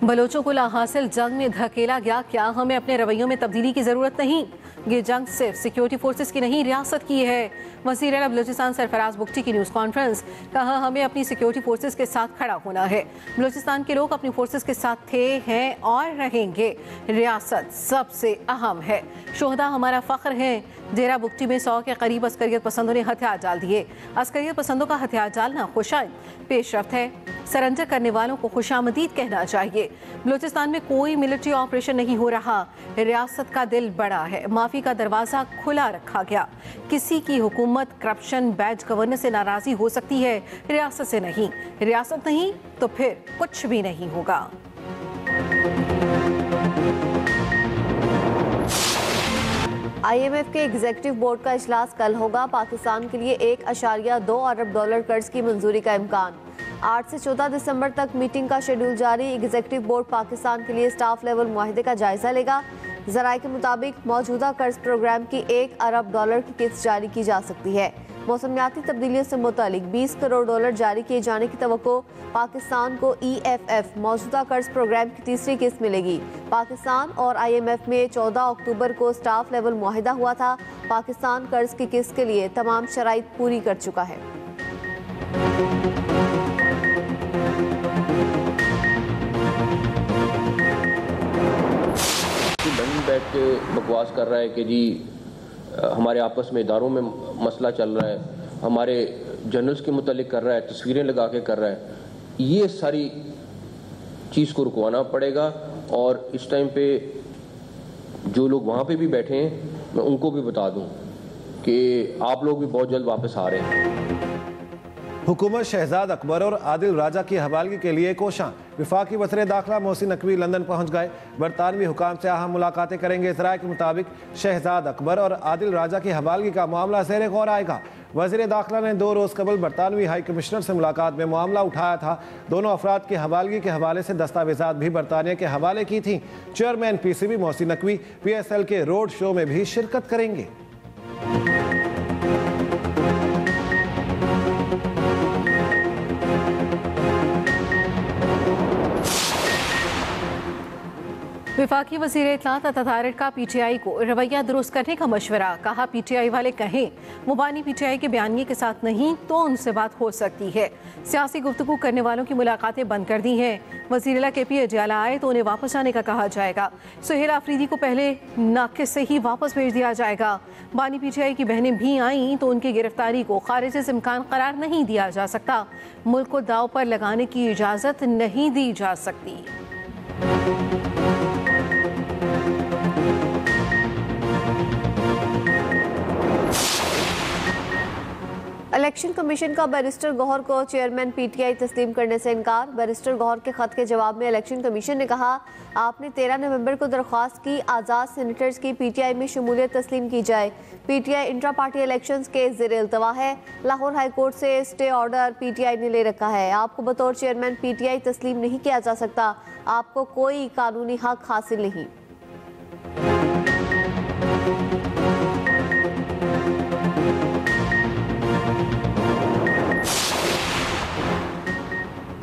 बलोचों को लाहासिल जंग में धकेला गया, क्या हमें अपने रवैयों में तब्दीली की जरूरत नहीं? ये जंग सिर्फ सिक्योरिटी फोर्सेस की नहीं, रियासत की है। वज़ीर आला बलूचिस्तान सरफराज बुगटी की न्यूज़ कॉन्फ्रेंस, कहा हमें अपनी सिक्योरिटी फोर्सेस के साथ खड़ा होना है। बलूचिस्तान के लोग अपनी फोर्सेस के साथ थे, हैं और रहेंगे। रियासत सबसे अहम है। शोहदा हमारा फ़ख्र है। डेरा बुगटी में 100 के करीब अस्करियत पसंदों ने हथियार डाल दिए। अस्करियत पसंदों का हथियार डालना खुशाइन पेशरफ्त है। सरेंडर करने वालों को खुशामदीद कहना चाहिए। बलूचिस्तान में कोई मिलिट्री ऑपरेशन नहीं हो रहा। रियासत का दिल बड़ा है। माफ़ी का दरवाज़ा खुला रखा गया। किसी की हुकूमत करप्शन बैड गवर्नेंस से नाराज़ी हो सकती है, रियासत से नहीं। रियासत नहीं तो फिर कुछ भी नहीं होगा। IMF के एग्जीक्यूटिव बोर्ड का इजलास कल होगा। पाकिस्तान के लिए $1.2 अरब कर्ज की मंजूरी का इम्कान। 8 से 14 दिसंबर तक मीटिंग का शेड्यूल जारी। एग्जीक्यूटिव बोर्ड पाकिस्तान के लिए स्टाफ लेवल मुआहदे का जायजा लेगा। ज़राए के मुताबिक मौजूदा कर्ज प्रोग्राम की $1 अरब की किस्त जारी की जा सकती है। मौसमियाती तब्दीलियों से मुतालिक $20 करोड़ जारी किए जाने की तवक्को। पाकिस्तान को EFF मौजूदा कर्ज प्रोग्राम की तीसरी किस्त मिलेगी। पाकिस्तान और IMF में 14 अक्टूबर को स्टाफ लेवल मुआहिदा हुआ था। पाकिस्तान कर्ज की किस्त के लिए तमाम शराइत पूरी कर चुका है। बैठ के बकवास कर रहा है कि जी हमारे आपस में इदारों में मसला चल रहा है, हमारे जनरल्स के मुतालिक कर रहा है, तस्वीरें लगा के कर रहा है। ये सारी चीज़ को रुकवाना पड़ेगा। और इस टाइम पे जो लोग वहाँ पे भी बैठे हैं, मैं उनको भी बता दूँ कि आप लोग भी बहुत जल्द वापस आ रहे हैं। हुकूमत शहजाद अकबर और आदिल राजा की हवालगी के लिए कोशां। वफाकी वज़ीर दाखिला मोहसिन नकवी लंदन पहुंच गए। बरतानवी हुकाम से अहम मुलाकातें करेंगे। ज़राए के मुताबिक शहजाद अकबर और आदिल राजा की हवालगी का मामला ज़ेर गौर आएगा। वज़ीर दाखिला ने 2 रोज़ कबल बरतानवी हाई कमिश्नर से मुलाकात में मामला उठाया था। दोनों अफराद की हवालगी के हवाले से दस्तावेज़ात भी बरतानिया के हवाले की थी। Chairman PCB Mohsin Naqvi PSL के रोड शो में भी शिरकत करेंगे। वफाकी वज़ीर इत्तलात अतातारिक का PTI को रवैया दुरुस्त करने का मशवरा। कहा PTI वाले कहें वो बानी PTI के बयानिए के साथ नहीं तो उनसे बात हो सकती है। सियासी गुफ्तगू करने वालों की मुलाकातें बंद कर दी हैं। वज़ीर आला KP अडयाला आए तो उन्हें वापस आने का कहा जाएगा। सुहेल आफरीदी को पहले नाकिस से ही वापस भेज दिया जाएगा। बानी PTI की बहनें भी आईं तो उनकी गिरफ्तारी को खारिज से इम्कान करार नहीं दिया जा सकता। मुल्क को दाव पर लगाने की इजाज़त नहीं दी जा सकती। इलेक्शन कमीशन का बैरिस्टर गौहर को चेयरमैन PTI तस्लीम करने से इनकार। बैरिस्टर गौहर के खत के जवाब में इलेक्शन कमीशन ने कहा, आपने 13 नवंबर को दरख्वास्त की आज़ाद सेनेटर्स की PTI में शमूलियत तस्लीम की जाए। PTI इंट्रा पार्टी इलेक्शंस के ज़ेरे इल्तवा है। लाहौर हाई कोर्ट से स्टे ऑर्डर PTI ने ले रखा है। आपको बतौर चेयरमैन PTI तस्लीम नहीं किया जा सकता। आपको कोई कानूनी हक हासिल नहीं।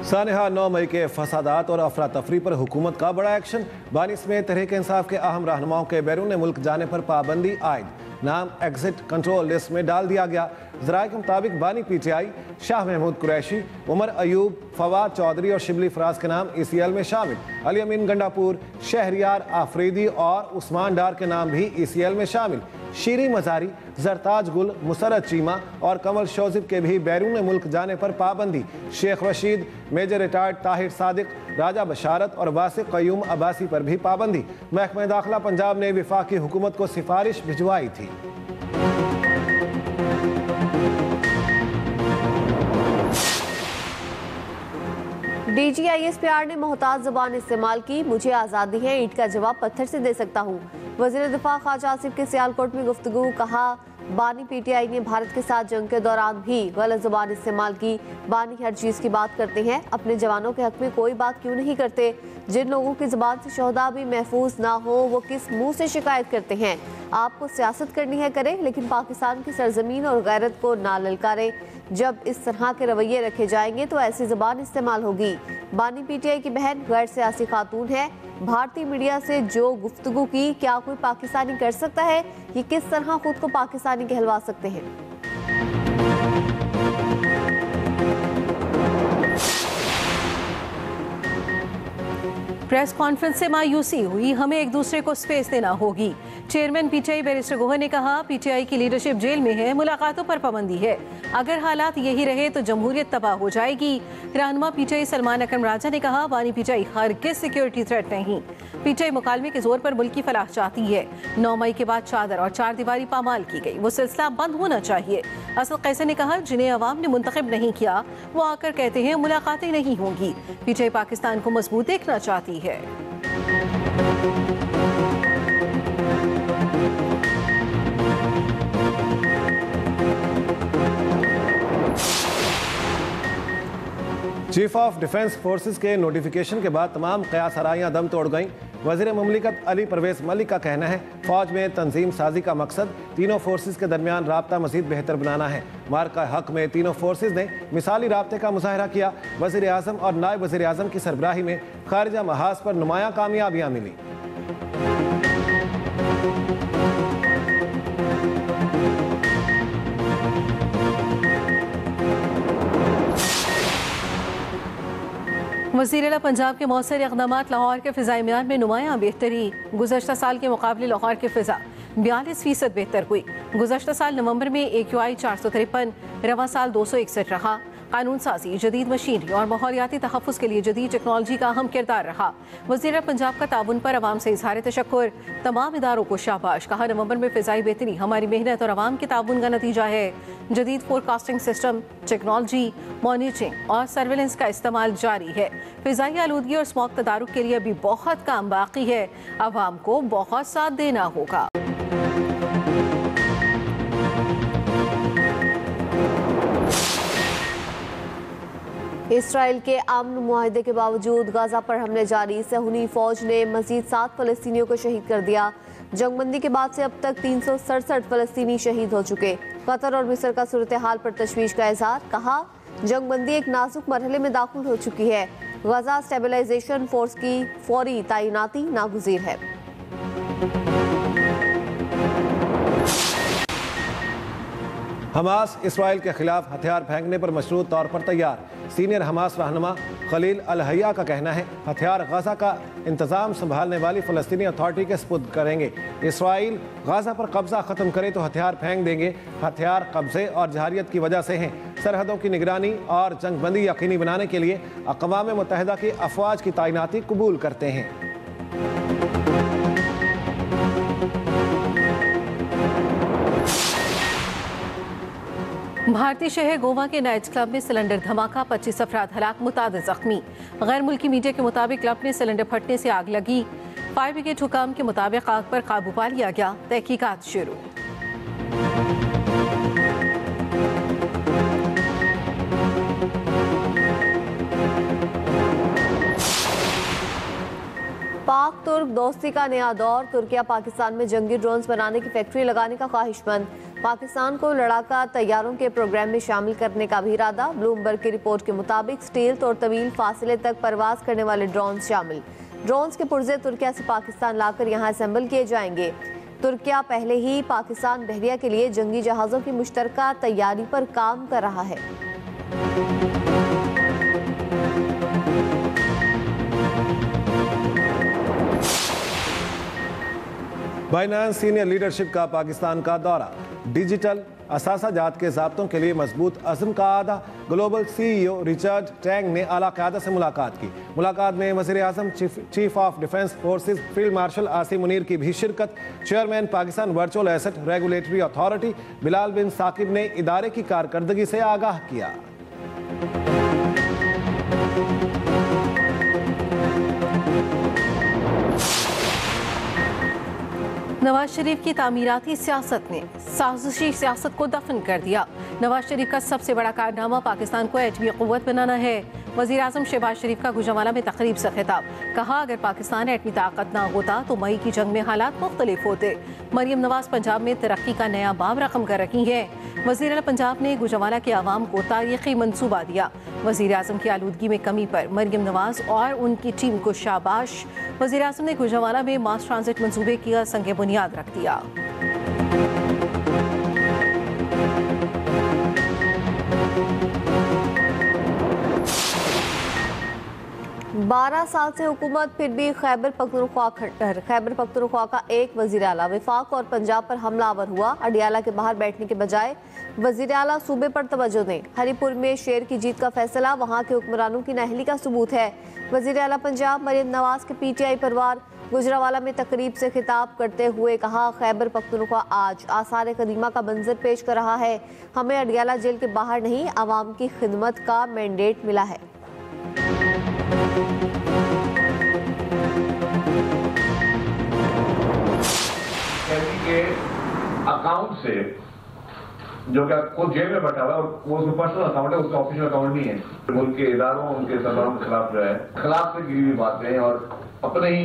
सानिहा 9 मई के फसादात और अफरा तफरी पर हुकूमत का बड़ा एक्शन। बानी समेत तहरीक इंसाफ के अहम रहनुमाओं के बैरून मुल्क जाने पर पाबंदी आयद। नाम एग्जिट कंट्रोल लिस्ट में डाल दिया गया। ज़राए के मुताबिक बानी PTI शाह महमूद कुरैशी, उमर अयूब, फवाद चौधरी और शिबली फराज के नाम ECL में शामिल। अली अमीन गंडापुर, शहरियार आफरीदी और उस्मान डार के नाम भी ECL में शामिल। शीरी मजारी, जरताज गुल, मुसरत चीमा और कमल शोजिब के भी बैरून मुल्क जाने पर पाबंदी। शेख रशीद, मेजर रिटायर्ड ताहिर सादिक, राजा बशारत और वासिक कयूम अब्बासी पर भी पाबंदी। महकमा दाखिला पंजाब ने वफाकी हुकूमत को सिफारिश भिजवाई थी। DG ISPR ने मोहताज ज़बान इस्तेमाल की। मुझे आज़ादी है, ईंट का जवाब पत्थर से दे सकता हूँ। वज़ीर दिफा ख्वाजा आसिफ के सियालकोट में गुफ्तगू। कहा, बानी पीटीआई ने भारत के साथ जंग के दौरान भी गलत जुबान इस्तेमाल की। बानी हर चीज की बात करते हैं, अपने जवानों के हक में कोई बात क्यों नहीं करते? जिन लोगों की जुबान से शोहदा भी महफूज ना हो वो किस मुंह से शिकायत करते हैं? आपको सियासत करनी है करें, लेकिन पाकिस्तान की सरजमीन और गैरत को ना ललकारें। जब इस तरह के रवैये रखे जाएंगे तो ऐसी जुबान इस्तेमाल होगी। बानी पीटीआई की बहन गैर सियासी खातून है। भारतीय मीडिया से जो गुफ्तगू की, क्या कोई पाकिस्तानी कर सकता है? ये किस तरह खुद को पाकिस्तानी कहलवा सकते हैं? प्रेस कॉन्फ्रेंस से मायूसी हुई, हमें एक दूसरे को स्पेस देना होगी। चेयरमैन पीटीआई बैरिस्टर गोहर ने कहा, पीटीआई की लीडरशिप जेल में है, मुलाकातों पर पाबंदी है। अगर हालात यही रहे तो जमहूरियत तबाह हो जाएगी। रहनुमा पीटीआई सलमान अकरम राजा ने कहा, बानी पीटीआई हरगिज़ सिक्योरिटी थ्रेट नहीं। पीटीआई मुकालमे के जोर पर मुल्क की फलाह चाहती है। 9 मई के बाद चादर और चार दीवारी पामाल की गई, वो सिलसिला बंद होना चाहिए। असद कैसर ने कहा, जिन्हें अवाम ने मुंतखब नहीं किया वो आकर कहते हैं मुलाकातें नहीं होंगी। पीटीआई पाकिस्तान को मजबूत देखना चाहती है। चीफ ऑफ डिफेंस फोर्सेस के नोटिफिकेशन के बाद तमाम क़यास आराइयाँ दम तोड़ गईं। वज़ीर मुमलिकत अली परवेज़ मलिक का कहना है, फ़ौज में तंजीम साजी का मकसद तीनों फोर्सेस के दरमियान राब्ता मज़ीद बेहतर बनाना है। मार्का हक में तीनों फोर्सेस ने मिसाली राब्ते का मुज़ाहरा किया। वज़ीर आज़म और नायब वज़ीर आज़म की सरबराही में खारिजा महाज पर नुमायाँ कामयाबियाँ मिली। वज़ीर आला पंजाब के मौसर इक़दामात लाहौर के फ़िज़ाई मियार में नुमायाँ बेहतरी। गुज़श्ता साल के मुकाबले लाहौर की फ़िज़ा 42% बेहतर हुई। गुज़श्ता साल नवंबर में AQI 453, रवा साल 261 रहा। कानून साजी, जदीद मशीनरी और माहौलियाती तहफ़्फ़ुज़ के लिए जदीद टेक्नोलॉजी का अहम किरदार रहा। वज़ीर पंजाब का ताउन पर अवाम से इज़हार तशक्कुर, तमाम इदारों को शाबाश। कहा, नवंबर में फ़िज़ाई बेहतरी हमारी मेहनत और अवाम के ताउन का नतीजा है। जदीद फोरकास्टिंग सिस्टम, टेक्नोलॉजी, मॉनिटरिंग और सर्वेलेंस का इस्तेमाल जारी है। फ़िज़ाई आलूदगी और स्मॉग तदारुक के लिए अभी बहुत काम बाकी है। अवाम को बहुत साथ देना होगा। इसराइल के अमन मुआहदे के बावजूद गाजा पर हमले जारी। सहूनी फौज ने मजीद 7 फ़लस्तीनियों को शहीद कर दिया। जंगबंदी के बाद से अब तक 367 फ़लस्तीनी शहीद हो चुके। कतर और मिस्र का सूरत हाल पर तशवीश का इजहार। कहा, जंगबंदी एक नाजुक मरहले में दाखिल हो चुकी है। गजा स्टेबलाइजेशन फोर्स की फौरी तैनाती नागुज़ीर है। हमास इसराइल के खिलाफ हथियार फेंकने पर मशरूत तौर पर तैयार। सीनियर हमास रहनुमा खलील अल हया का कहना है, हथियार गाजा का इंतज़ाम संभालने वाली फ़लस्तीनी अथॉरिटी के सुपुर्द करेंगे। इसराइल गाजा पर कब्जा ख़त्म करे तो हथियार फेंक देंगे। हथियार कब्जे और जहारियत की वजह से हैं। सरहदों की निगरानी और जंगबंदी यकीनी बनाने के लिए अक़वाम मुत्तहिदा की अफ़वाज की तैनाती कबूल करते हैं। भारतीय शहर गोवा के नाइट क्लब में सिलेंडर धमाका, 25 अफराद हलाक, मुतादिद जख्मी। गैर मुल्की मीडिया के मुताबिक क्लब में सिलेंडर फटने से आग लगी। फायर ब्रिगेड हुकाम के मुताबिक आग पर काबू पा लिया गया। तहकीकात शुरू। पाक तुर्क दोस्ती का नया दौर। तुर्किया पाकिस्तान में जंगी ड्रोन्स बनाने की फैक्ट्री लगाने का ख्वाहिशमंद। पाकिस्तान को लड़ाका तैयारों के प्रोग्राम में शामिल करने का भी इरादा। ब्लूमबर्ग की रिपोर्ट के मुताबिक स्टील्थ और तवील फासले तक परवाज करने वाले ड्रोन्स शामिल। ड्रोन्स के पुर्जे तुर्किया से पाकिस्तान लाकर यहाँ असेंबल किए जाएंगे। तुर्किया पहले ही पाकिस्तान बहरिया के लिए जंगी जहाज़ों की मुश्तरका तैयारी पर काम कर रहा है। बाइनांस सीनियर लीडरशिप का पाकिस्तान का दौरा। डिजिटल असासाजात के ज़ाब्तों के लिए मजबूत अज़्म का आदा। ग्लोबल CEO रिचर्ड टैंग ने आला क़यादत से मुलाकात की। मुलाकात में वज़ीर आज़म, chief of defence forces field marshal Asim Munir की भी शिरकत। Chairman Pakistan virtual asset regulatory authority Bilal bin Saqib ने इदारे की कारकर्दगी से आगाह किया। नवाज शरीफ की तामीराती सियासत ने साजिशी सियासत को दफन कर दिया। नवाज शरीफ का सबसे बड़ा कारनामा पाकिस्तान को एटमी क़ुव्वत बनाना है। वज़ीर आज़म शहबाज शरीफ का गुजरावाला में तकरीब से खिताब, कहा अगर पाकिस्तान एटमी ताकत ना होता तो मई की जंग में हालात मुख्तलिफ होते। मरियम नवाज पंजाब में तरक्की का नया बाब रकम कर रही है। वज़ीर आला पंजाब ने गुजरावाला के आवाम को तारीखी मनसूबा दिया। वज़ीर आज़म की आलूदगी में कमी पर मरियम नवाज और उनकी टीम को शाबाश। वज़ीर आज़म ने गुजरावाला में मास ट्रांजिट मनसूबे की संग बुनियाद रख दिया। 12 साल से हुकूमत, फिर भी खैबर पख्तूनख्वा खट्टर। खैबर पख्तूनख्वा का एक वज़ीर आला वफाक और पंजाब पर हमलावर हुआ। अडियाला के बाहर बैठने के बजाय वज़ीर आला सूबे पर तवज्जो दें। हरीपुर में शेर की जीत का फैसला वहाँ के हुक्मरानों की नाअहली का सबूत है। वज़ीर आला पंजाब मरियम नवाज के PTI परवार गुजरावाला में तकरीब से खिताब करते हुए कहा, खैबर पख्तूनख्वा आज आसार कदीमा का मंजर पेश कर रहा है। हमें अडियाला जेल के बाहर नहीं, आवाम की खिदमत का मैंडेट मिला है। के अकाउंट से जो क्या खुद जेल में बैठा हुआ है और वो उसका पर्सनल अकाउंट है, उसका ऑफिशियल अकाउंट नहीं है। मुल्क के इदारों, उनके सरबराहों के खिलाफ जो है खिलाफ से गिरी हुई बातें और अपने ही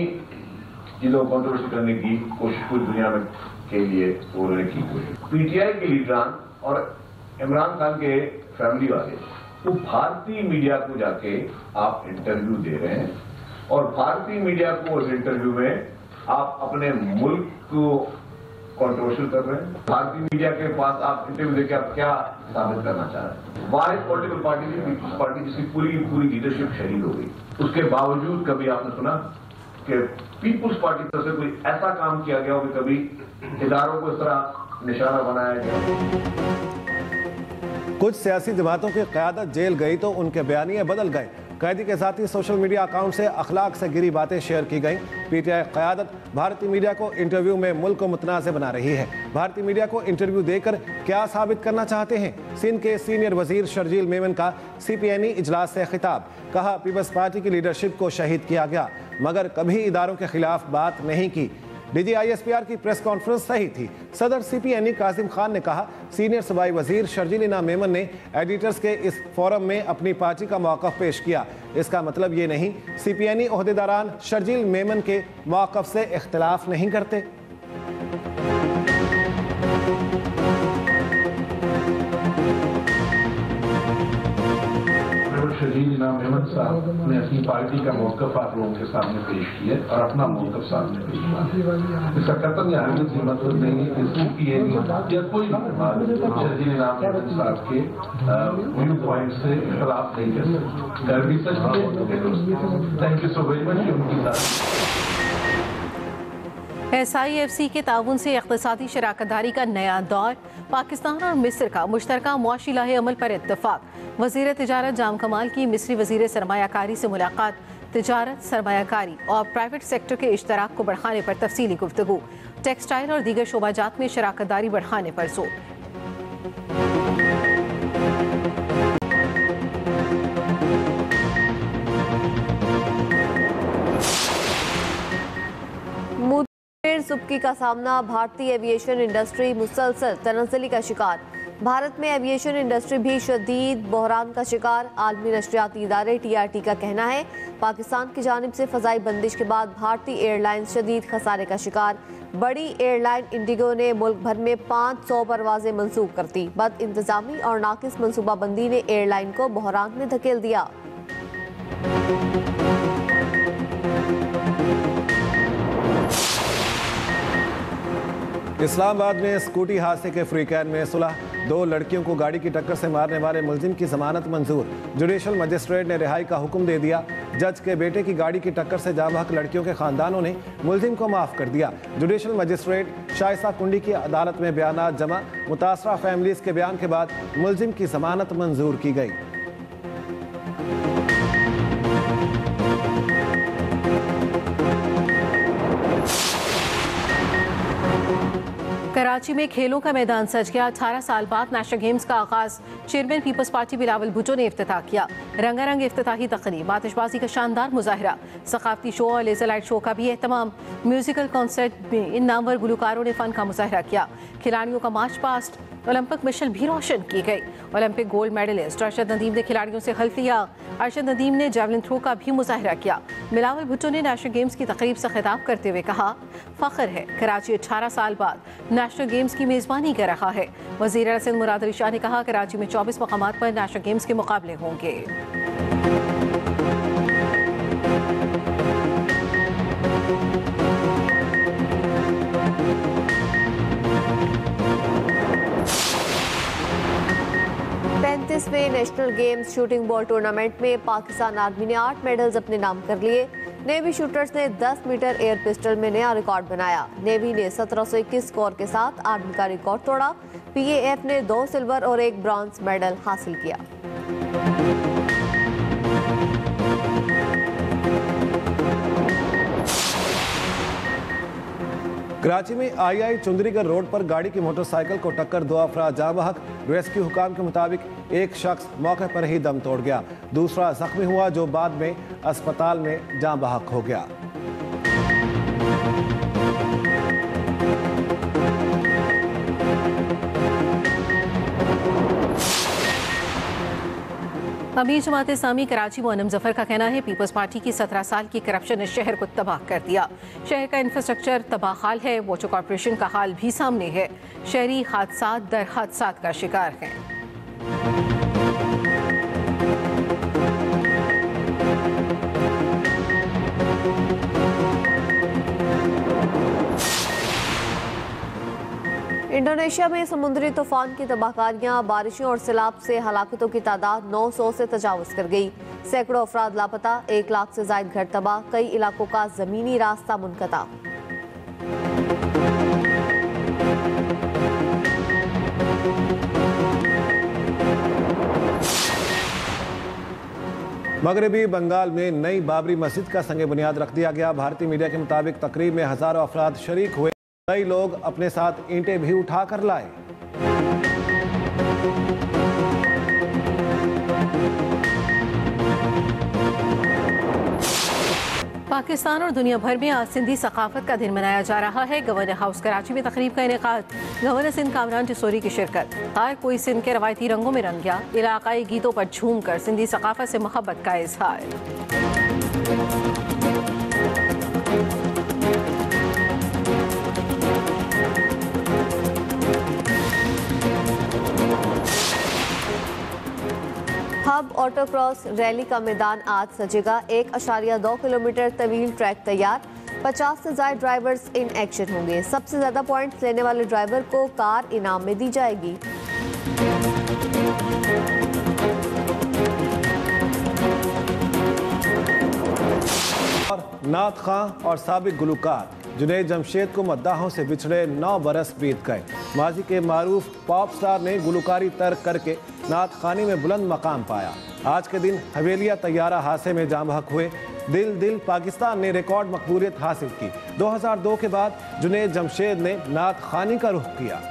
चीजों को कंट्रोवर्सी करने की कोशिश पूरी दुनिया में के लिए उन्होंने की कोशिश। PTI के लीडरान और इमरान खान के फैमिली वाले वो भारतीय मीडिया को जाके आप इंटरव्यू दे रहे हैं और भारतीय मीडिया को उस इंटरव्यू में आप अपने मुल्क को कंट्रोवर्शियल कर रहे हैं। भारतीय मीडिया के पास आप इंटरव्यू देके आप क्या साबित करना चाह रहे हैं? वाहिद पॉलिटिकल पार्टी थी पीपल्स पार्टी, जिसकी पूरी लीडरशिप शहीद हो गई। उसके बावजूद कभी आपने सुना कि पीपल्स पार्टी की तरफ से कोई ऐसा काम किया गया हो कि कभी इदारों को इस तरह निशाना बनाया गया? कुछ सियासी जमातों की क़यादत जेल गई तो उनके बयानिए बदल गए। कैदी के साथ ही सोशल मीडिया अकाउंट से अखलाक से गिरी बातें शेयर की गईं। PTI क़यादत भारतीय मीडिया को इंटरव्यू में मुल्क को मुतनाज़ बना रही है। भारतीय मीडिया को इंटरव्यू देकर क्या साबित करना चाहते हैं? सिंध के सीनियर वजीर शर्जील मेमन का CPNE इजलास से खिताब, कहा पीपल्स पार्टी की लीडरशिप को शहीद किया गया मगर कभी इदारों के खिलाफ बात नहीं की। DG ISPR की प्रेस कॉन्फ्रेंस सही थी। सदर CPNE कासिम खान ने कहा, सीनियर सूबाई वजीर शर्जील मेमन ने एडिटर्स के इस फोरम में अपनी पार्टी का मौक़िफ़ पेश किया। इसका मतलब ये नहीं CPNE ओहदेदारान शर्जील मेमन के मौक़िफ़ से इख्तिलाफ नहीं करते। शर्जील मेमन साहब ने अपनी पार्टी का मौक़िफ़ आप लोगों के सामने पेश किया और अपना मौक़िफ़ सामने पेश किया। इसका कतई हरगिज़ ये मतलब नहीं है कि CPNE या कोई शर्जील मेमन साहब के व्यू पॉइंट से इख्तिलाफ नहीं कर सकते। कर भी सकते हैं। Thank you so very much उनकी तारीफ। SIFC के ताउन से इक़्तिसादी शराकतदारी का नया दौर, पाकिस्तान और मिस्र का मुश्तरका मुआशी लाहे अमल पर इत्तफाक। वज़ीर तिजारत जाम कमाल की मिस्री वज़ीर सरमायाकारी से मुलाकात, तिजारत, सरमायाकारी और प्राइवेट सेक्टर के इश्तराक को बढ़ाने पर तफसीली गुफ्तगू, टेक्सटाइल और दीगर शोबाजात में शराकतदारी बढ़ाने पर जोर। सुबकी का सामना, भारतीय एविएशन इंडस्ट्री मुसलसल तनज़्ज़ुली का शिकार। भारत में एविएशन इंडस्ट्री भी शदीद बहरान का शिकार। आलमी नशरियाती इदारे TRT का कहना है, पाकिस्तान की जानिब से फ़ज़ाई बंदिश के बाद भारतीय एयरलाइंस शदीद खसारे का शिकार। बड़ी एयरलाइन इंडिगो ने मुल्क भर में 500 परवाजें मनसूख कर दी। बद इंतज़ामी और नाकिस मनसूबाबंदी ने एयरलाइन को बहरान में धकेल दिया। इस्लामाबाद में स्कूटी हादसे के फ्रीकैन में सुलह, 2 लड़कियों को गाड़ी की टक्कर से मारने वाले मुलजिम की जमानत मंजूर। जुडिशल मजिस्ट्रेट ने रिहाई का हुक्म दे दिया। जज के बेटे की गाड़ी की टक्कर से जामहक लड़कियों के खानदानों ने मुलजिम को माफ़ कर दिया। जुडिशल मजिस्ट्रेट शाइसा कुंडी की अदालत में बयानात जमा, मुतासरा फैमिलीज के बयान के बाद मुलजिम की जमानत मंजूर की गई। कराची कराची में खेलों का मैदान सज गया। 18 साल बाद नेशनल गेम्स का आगाज chairman peoples party Bilawal Bhutto ने इफ्तिताह किया। रंगारंग इफ्तिताही तकरीब, आतिशबाजी का शानदार मुजाहरा, सकाफती शो और लेजर लाइट शो का भी एहतमाम। म्यूजिकल कॉन्सर्ट में इन नामवर गुलकारों ने फन का मुजाहरा किया। खिलाड़ियों का मार्च पास्ट, ओलंपिक मिशन भी रोशन की गई। Olympic gold medallist Arshad Nadeem ने खिलाड़ियों से हल्फ लिया। अरशद नदीम ने जेवलिन थ्रो का भी मुजाहरा किया। बिलावल भुट्टो ने नेशनल गेम्स की तकरीब से खिताब करते हुए कहा, फख्र है कराची 18 साल बाद नेशनल गेम्स की मेज़बानी कर रहा है। वज़ीर आला सिंध मुराद अली शाह ने कहा, कराची में 24 मकामात पर नेशनल गेम्स के मुकाबले होंगे। में national games shooting ball tournament में पाकिस्तान आर्मी ने 8 मेडल्स अपने नाम कर लिए। नेवी शूटर्स ने 10 मीटर एयर पिस्टल में नया रिकॉर्ड बनाया। नेवी ने 1721 स्कोर के साथ आर्मी का रिकॉर्ड तोड़ा। पीएएफ ने 2 सिल्वर और 1 ब्रॉन्ज मेडल हासिल किया। कराची में आई चुंदरीगढ़ रोड पर गाड़ी की मोटरसाइकिल को टक्कर 2 अफराद जाँ बहक। रेस्क्यू हुकाम के मुताबिक एक शख्स मौके पर ही दम तोड़ गया, दूसरा जख्मी हुआ जो बाद में अस्पताल में जाँ बहक हो गया। अमीर जमात इस्लामी कराची मोहनम जफर का कहना है, पीपल्स पार्टी की 17 साल की करप्शन ने शहर को तबाह कर दिया। शहर का इंफ्रास्ट्रक्चर तबाहाल है। वाटर कॉर्पोरेशन का हाल भी सामने है। शहरी हादसात दर हादसात का शिकार हैं। इंडोनेशिया में समुद्री तूफान की तबाहकारियां, बारिशों और सैलाब से हलाकतों की तादाद 900 से तजावुज कर गई। सैकड़ों अफराद लापता, 1 लाख से जायद घर तबाह, कई इलाकों का जमीनी रास्ता मुनक़ता। मगरबी बंगाल में नई बाबरी मस्जिद का संग बुनियाद रख दिया गया। भारतीय मीडिया के मुताबिक तकरीब में हजारों अफराद शरीक हुए। कई लोग अपने साथ ईंटें भी उठा कर लाए। पाकिस्तान और दुनिया भर में आज सिंधी सकाफत का दिन मनाया जा रहा है। गवर्नर हाउस कराची में तकरीब का इनेकाद, गवर्नर सिंध कामरान टिसोरी की शिरकत। हर कोई सिंध के रवायती रंगों में रंग गया। इलाकाई गीतों पर झूम कर सिंधी सकाफत से मोहब्बत का इजहार। हब ऑटोक्रॉस रैली का मैदान आज सजेगा। 1.2 किलोमीटर तवील ट्रैक तैयार। 50 से ज्यादा ड्राइवर्स इन एक्शन होंगे। सबसे ज्यादा पॉइंट्स लेने वाले ड्राइवर को कार इनाम में दी जाएगी। और नात खां और साबिक गुलकार जुनैद जमशेद को मद्दाहों से बिछड़े 9 बरस बीत गए। माजी के मारूफ पॉप स्टार ने गुलकारी तर्क करके नात खानी में बुलंद मकाम पाया। आज के दिन हवेलिया तैयारा हादसे में जाँ बहक हुए। दिल दिल पाकिस्तान ने रिकॉर्ड मकबूलियत हासिल की। 2002 के बाद जुनैद जमशेद ने नात खानी का रुख किया।